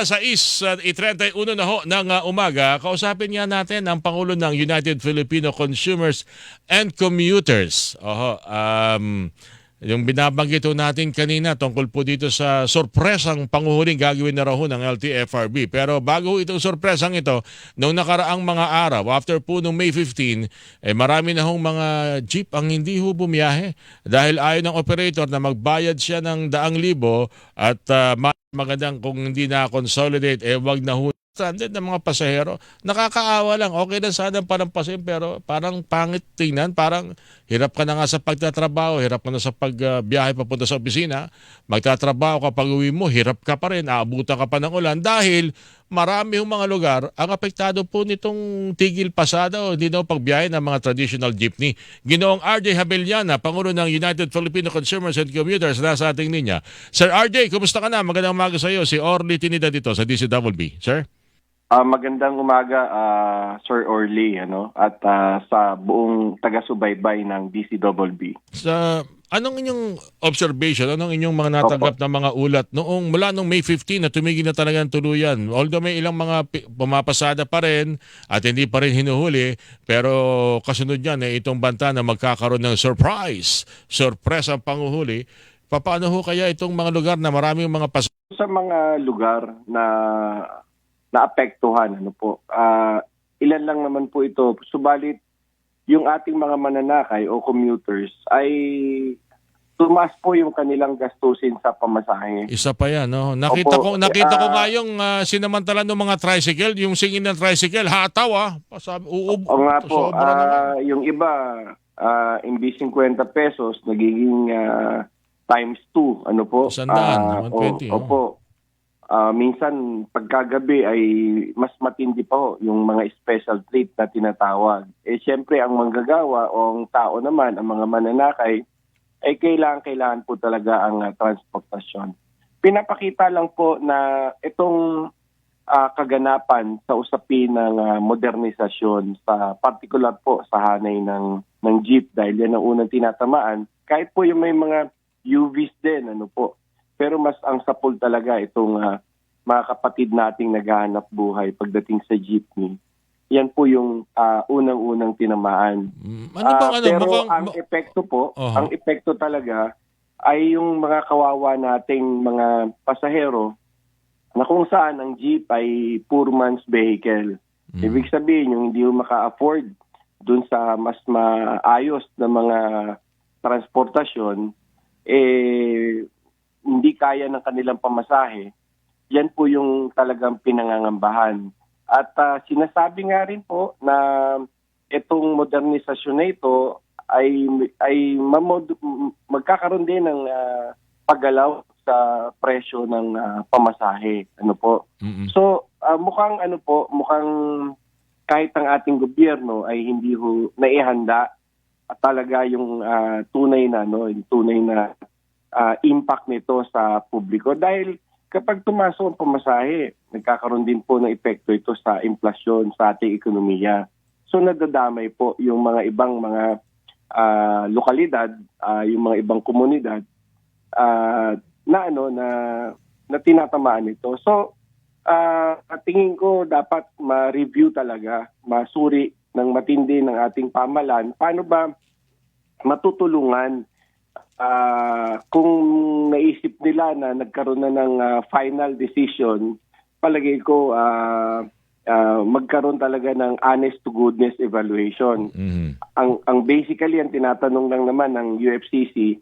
Sa 6:31 na ho ng umaga, kausapin nga natin ang Pangulo ng United Filipino Consumers and Commuters. Yung binabanggit ho natin kanina tungkol po dito sa sorpresang panguhuling gagawin na raw ho ng LTFRB. Pero bago itong sorpresang ito, noong nakaraang mga araw, after po noong May 15, marami na hong mga jeep ang hindi ho bumiyahe dahil ayaw ng operator na magbayad siya ng 100,000 at magandang kung hindi na-consolidate, wag na ho stranded ng mga pasahero. Nakakaawa lang. Okay na sana palampasin pero parang pangit tingnan. Parang hirap ka na nga sa pagtatrabaho, hirap ka na sa pagbiyahe papunta sa opisina. Magtatrabaho ka, pag uwi mo, hirap ka pa rin. Aabutan ka pa ng ulan dahil marami yung mga lugar ang apektado po nitong tigil pasada o hindi daw pagbiyahe ng mga traditional jeepney. Ginoong RJ Habeliana, Pangulo ng United Filipino Consumers and Commuters, nasa ating linya. Sir RJ, kumusta ka na? Magandang umaga sa iyo. Si Orly Tinida dito sa DCWB. Sir? Magandang umaga, Sir Orly, at sa buong taga-subaybay ng DCWB. Anong inyong observation, anong inyong mga natanggap na mga ulat mula noong May 15 na tumigil na talaga ang tuluyan? Although may ilang mga pumapasada pa rin at hindi pa rin hinuhuli, pero kasunod niyan itong banta na magkakaroon ng surprise ang panguhuli. Paano ho kaya itong mga lugar na maraming mga Sa mga lugar na naapektuhan, ilan lang naman po ito, subalit yung ating mga mananakay o commuters ay tumaas po yung kanilang gastusin sa pamasahe. Isa pa yan, no? Nakita ko nga yung sinamantala ng mga tricycle, yung singin ng tricycle, hataw O nga po, yung iba, imbis 50 pesos, nagiging times 2, 100, 120. Opo. Minsan pagkagabi ay mas matindi pa ho yung mga special treat na tinatawag. Siyempre ang manggagawa o ang tao naman, ang mga mananakay, ay kailangan po talaga ang transportasyon. Pinapakita lang po na itong kaganapan sa usapin ng modernisasyon, sa particular po sa hanay ng jeep dahil yan ang unang tinatamaan. Kahit po yung may mga UVs din, pero mas ang sapul talaga itong mga kapatid nating naghahanap buhay pagdating sa jeepney. Yan po yung unang-unang tinamaan. Pero ang epekto po, ang epekto talaga ay yung mga kawawa nating mga pasahero na kung saan ang jeep ay poor man's vehicle. Ibig sabihin yung hindi maka-afford dun sa mas maayos na mga transportasyon, hindi kaya ng kanilang pamasahe, yan po yung talagang pinangangambahan. At sinasabi nga rin po na itong modernisasyon na ito ay magkakaroon din ng paggalaw sa presyo ng pamasahe. So mukhang kahit ang ating gobyerno ay hindi ho naihanda at talaga yung tunay na impact nito sa publiko dahil kapag tumaso ang pamasahe, nagkakaroon din po ng epekto ito sa inflasyon sa ating ekonomiya. So nadadamay po yung mga ibang mga lokalidad, yung mga ibang komunidad na tinatamaan ito. So tingin ko dapat ma-review talaga, masuri ng matindi ng ating pamahalaan paano ba matutulungan kung naisip nila na nagkaroon na ng final decision, palagay ko magkaroon talaga ng honest to goodness evaluation. Ang basically ang tinatanong lang naman ng UFCC,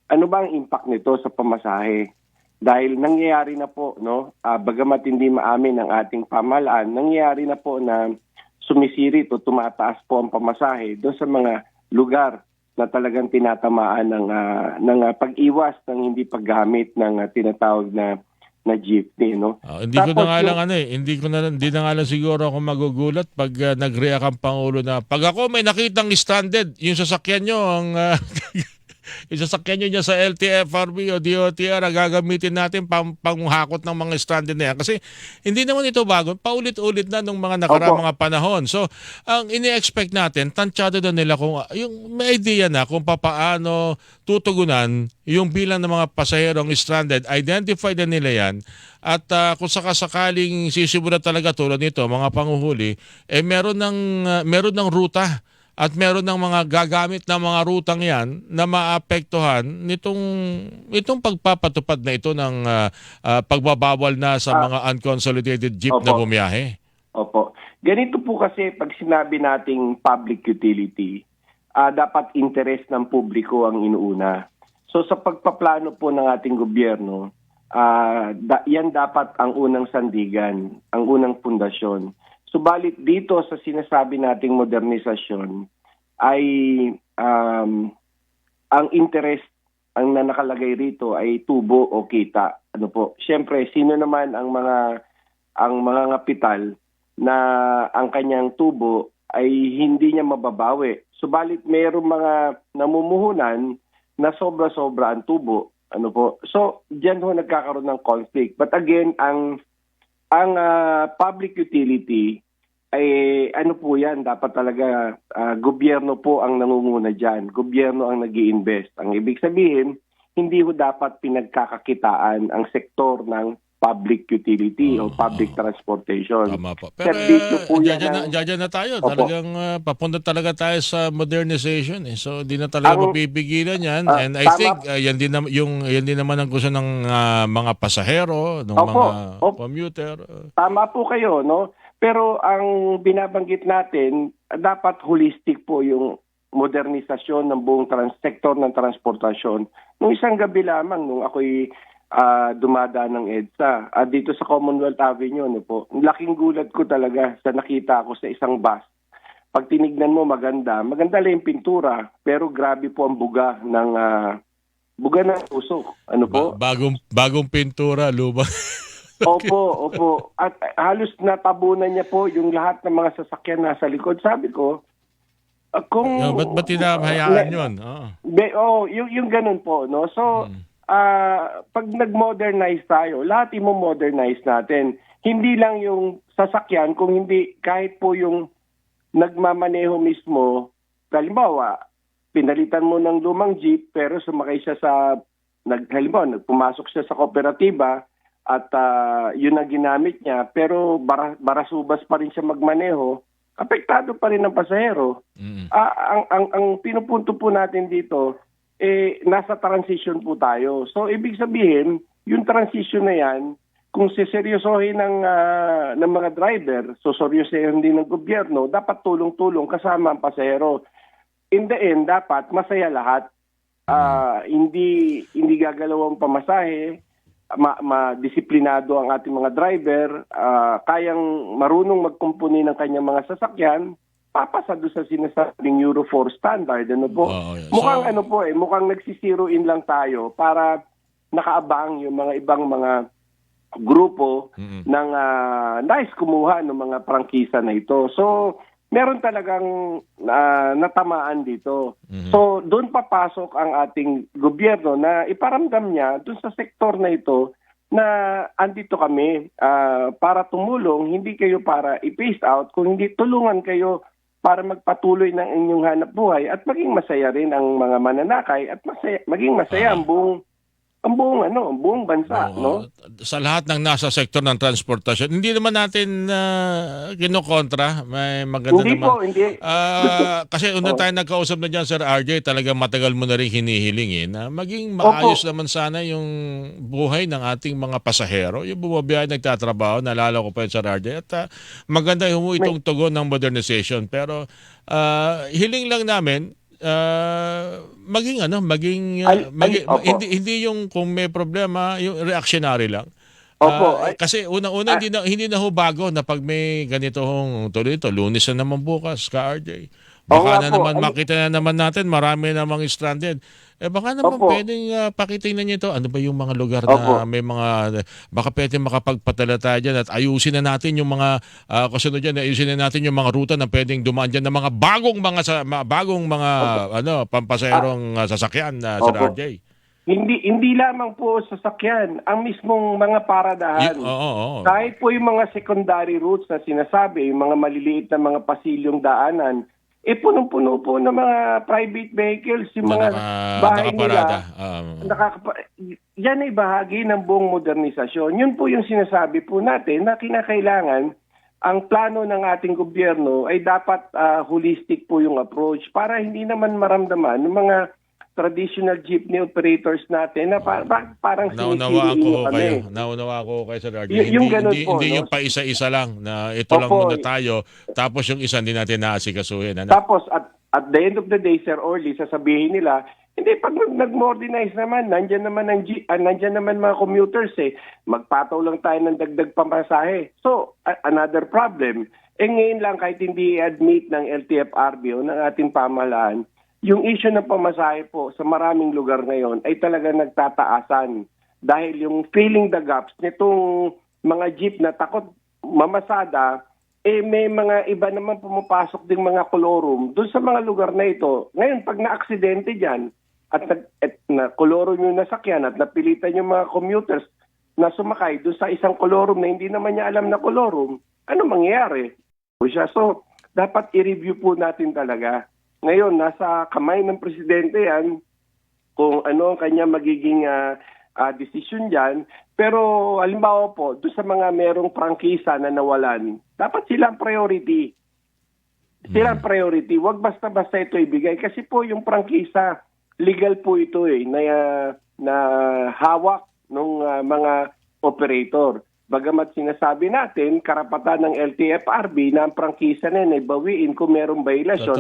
ano ba ang impact nito sa pamasahe? Dahil nangyayari na po, bagamat hindi maamin ng ating pamahalaan, nangyayari na po na sumisirit o tumataas po ang pamasahe doon sa mga lugar na talagang tinatamaan ng pag-iwas ng hindi paggamit ng tinatawag na jeepney, hindi na nga lang siguro ako magugulat pag nag-react ang Pangulo na pag ako may nakitang stranded, yung sasakyan nyo ang isasakyan nyo niya sa LTFRB o DOTR, gagamitin natin panghakot ng mga stranded na yan. Kasi hindi naman ito bago, paulit-ulit na nung mga nakaraang mga panahon. So, ang ini-expect natin, tansyado na nila kung yung may idea na kung papaano tutugunan yung bilang ng mga pasaherong stranded, identify na nila yan. At kung sakasakaling sisibura talaga tulad nito, mga panguhuli, meron ng ruta at meron ng mga gagamit na mga rutang yan na maapektuhan itong pagpapatupad na ito ng pagbabawal na sa mga unconsolidated jeep na bumiyahe. Opo. Ganito po kasi pag sinabi nating public utility, dapat interest ng publiko ang inuuna. So sa pagpaplano po ng ating gobyerno, yan dapat ang unang sandigan, ang unang pundasyon. Subalit dito sa sinasabi nating modernisasyon ay ang interest ang nakalagay rito ay tubo o kita. Ano po? Siyempre, sino naman ang mga kapital na ang kanyang tubo ay hindi niya mababawi. Subalit mayroong mga namumuhunan na sobra-sobra ang tubo. Ano po? So, diyan ho nagkakaroon ng conflict. But again, ang public utility ay ano po yan, dapat talaga gobyerno po ang nangunguna dyan. Gobyerno ang nag-i-invest. Ang ibig sabihin, hindi ho dapat pinagkakakitaan ang sektor ng public utility o public transportation. Tama po. Pero dyan na tayo. Talagang papunta talaga tayo sa modernization. So, di na talaga mapipigilan yan. And I think yan din naman ang gusto ng mga pasahero, ng mga commuter. Tama po kayo, no? Pero ang binabanggit natin, dapat holistic po yung modernisasyon ng buong sektor ng transportasyon. Nung isang gabi lamang, nung ako'y dumadaan ng EDSA, dito sa Commonwealth Avenue, no po, laking gulat ko talaga sa nakita ko sa isang bus. Pag tinignan mo, maganda lang yung pintura, pero grabe po ang buga ng usok. Ano po? Bagong pintura, lubang. Opo. At halos natabunan niya po yung lahat ng mga sasakyan nasa likod. Sabi ko, ba't tinahayaan yun? Yung ganun po, no? So, pag nag-modernize tayo, lahat i-modernize natin. Hindi lang yung sasakyan, kung hindi kahit po yung nagmamaneho mismo, halimbawa, pinalitan mo ng lumang jeep pero sumakay siya nagpumasok siya sa kooperatiba at yun ang ginamit niya pero barasubas pa rin siya magmaneho, apektado pa rin ang pasahero. Ang pinupunto po natin dito, nasa transition po tayo. So, ibig sabihin, yung transition na yan, kung siseryosohin ng mga driver, seryosohin din ng gobyerno, dapat tulong-tulong kasama ang pasahero. In the end, dapat masaya lahat. Hindi gagalaw ang pamasahe, disiplinado ang ating mga driver, kayang marunong magkumpuni ng kanyang mga sasakyan, papasa doon sa sinasabing Euro 4 standard. Ano po? Mukhang mukhang nagsisiro in lang tayo para nakaabang yung mga ibang mga grupo ng nais kumuha ng mga prangkisa na ito. So, meron talagang natamaan dito. So, doon papasok ang ating gobyerno na iparamdam niya doon sa sektor na ito na andito kami para tumulong, hindi kayo para i-phase out, kung hindi tulungan kayo para magpatuloy ng inyong hanap buhay at maging masaya rin ang mga mananakay at maging masaya ang buong bansa, no? Sa lahat ng nasa sektor ng transportasyon, hindi naman natin kinokontra. May maganda hindi naman. Hindi. Kasi una tayo nagkausap na dyan, Sir RJ, talagang matagal mo na rin hinihiling na maging maayos naman sana yung buhay ng ating mga pasahero. Yung bumabiyahe, nagtatrabaho, naalala ko pa yun, Sir RJ. At maganda yung itong tugon ng modernization. Pero hiling lang namin, hindi yung kung may problema, yung reactionary lang. Kasi unang-una hindi na ho bago na pag may ganito hong tuloy ito, Lunes na naman bukas, ka RJ. Baka na naman makita na naman natin marami namang stranded. Baka naman Opo. pwedeng pakitingnan niyo ito. Ano ba yung mga lugar Opo. na may mga, baka pwedeng makapagpadala tayo dyan at ayusin na natin yung mga, kasunod dyan, ayusin na natin yung mga ruta na pwedeng dumaan dyan ng mga bagong mga, Opo. pampasaherong sasakyan, Sir Opo. RJ. Hindi lamang po sasakyan, ang mismong mga paradahan. Oo, oo. Kahit po yung mga secondary routes na sinasabi, yung mga maliliit na mga pasilyong daanan, punong-puno po ng mga private vehicles, yung mga bahay Nakaparada. nila. Yan ay bahagi ng buong modernisasyon. Yun po yung sinasabi po natin na kinakailangan ang plano ng ating gobyerno ay dapat holistic po yung approach para hindi naman maramdaman ng mga traditional jeepney operators natin na parang Naunawaan sinisili ko nyo kami. Naunawaan ko kay Sir RJ. Yung ganun po, hindi no? yung pa-isa-isa lang na ito lang Opo. muna tayo tapos yung isa hindi natin naasikasuhin. Ano? Tapos at the end of the day, Sir Orly, sasabihin nila, hindi, pag nag-modernize naman, nandyan naman mga commuters magpataw lang tayo ng dagdag pamasahe. So, another problem. Ngayon lang kahit hindi i-admit ng LTFRB o ng ating pamahalaan, yung issue ng pamasahe po sa maraming lugar ngayon ay talaga nagtataasan dahil yung filling the gaps nitong mga jeep na takot mamasada, may mga iba naman pumapasok ding mga kolorum doon sa mga lugar na ito. Ngayon, pag na-aksidente dyan at na kolorum yung nasakyan at napilitan yung mga commuters na sumakay doon sa isang kolorum na hindi naman niya alam na kolorum, ano mangyayari? So, dapat i-review po natin talaga. Ngayon, nasa kamay ng presidente yan kung ano ang kanya magiging decision dyan. Pero halimbawa po, doon sa mga merong prangkisa na nawalan, dapat silang priority. Silang priority. Huwag basta-basta ito ibigay. Kasi po yung prangkisa, legal po ito na hawak ng mga operator. Bagamat sinasabi natin, karapatan ng LTFRB na ang prangkisa na yun ay bawiin kung merong violation.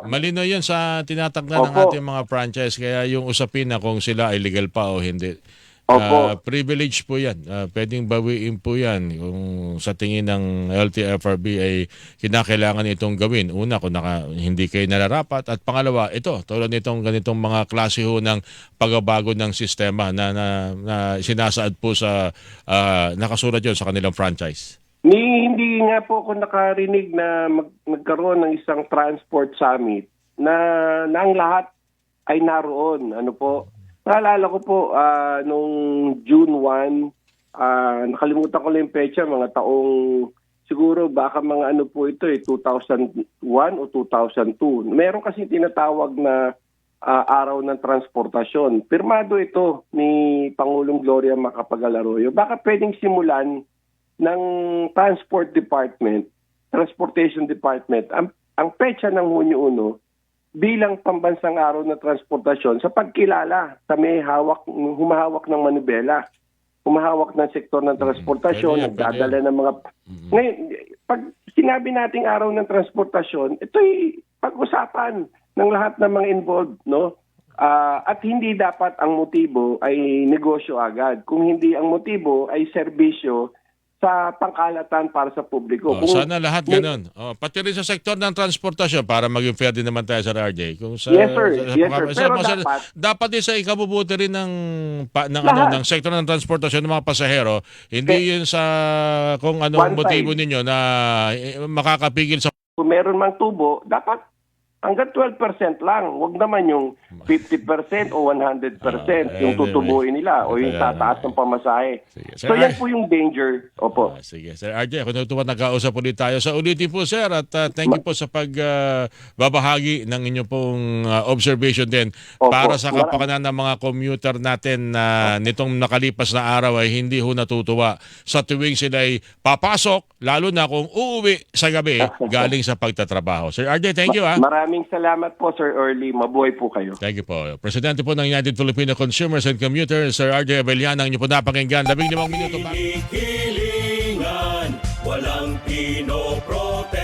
Malinaw yun sa tinatakda ng ating mga franchise. Kaya yung usapin na kung sila ay legal pa o hindi. Privilege po yan. Pwedeng bawiin po yan kung sa tingin ng LTFRB ay kinakailangan itong gawin. Una, kung hindi kayo nararapat. At pangalawa, ito, tulad nitong ganitong mga klase ho ng pagbabago ng sistema na sinasaad po sa nakasulat yun sa kanilang franchise. Hindi nga po ako nakarinig na magkaroon ng isang transport summit na ang lahat ay naroon. Ano po? Naalala ko po, nung June 1, nakalimutan ko lang yung pecha, mga taong, siguro baka mga ano po ito 2001 o 2002. Meron kasi tinatawag na araw ng transportasyon. Pirmado ito ni Pangulong Gloria Macapagal-Arroyo. Baka pwedeng simulan ng Transportation Department, ang pecha ng Hunyo 1, bilang pambansang araw na transportasyon sa pagkilala sa may humahawak ng manibela, humahawak ng sektor ng transportasyon, nagdadala ng mga... Ngayon, pag sinabi nating araw ng transportasyon, ito'y pag-usapan ng lahat ng mga involved, no? At hindi dapat ang motibo ay negosyo agad. Kung hindi ang motibo ay serbisyo sa pangkalatan para sa publiko. Sana lahat ganun. Pati rin sa sektor ng transportasyon para maging fair din naman tayo sa RJ. Yes, sir. Pero dapat din sa ikabubuti rin ng sektor ng transportasyon ng mga pasahero, hindi yun sa kung anong motibo ninyo na makakapigil sa... Kung meron mang tubo, dapat hanggang 12% lang. Huwag naman yung 50% o 100% yung tutubuin nila o yung tataas ng pamasahe. So yan po yung danger. Opo. Sige. Sir RJ, ako natutuwa nagkausap ulit tayo. Sa ulitin po, sir, at thank you po sa pagbabahagi ng inyong pong observation din para sa kapakanan ng mga commuter natin na nitong nakalipas na araw ay hindi ho natutuwa sa tuwing sila'y papasok, lalo na kung uuwi sa gabi galing sa pagtatrabaho. Sir RJ, thank you. Maraming salamat po, Sir Early. Mabuhay po kayo. Thank you po. Presidente po ng United Filipino Consumers and Commuters, Sir RJ Abellana, ang inyo po napakinggan. 15 minuto pa. Hilingan, walang pinoprote.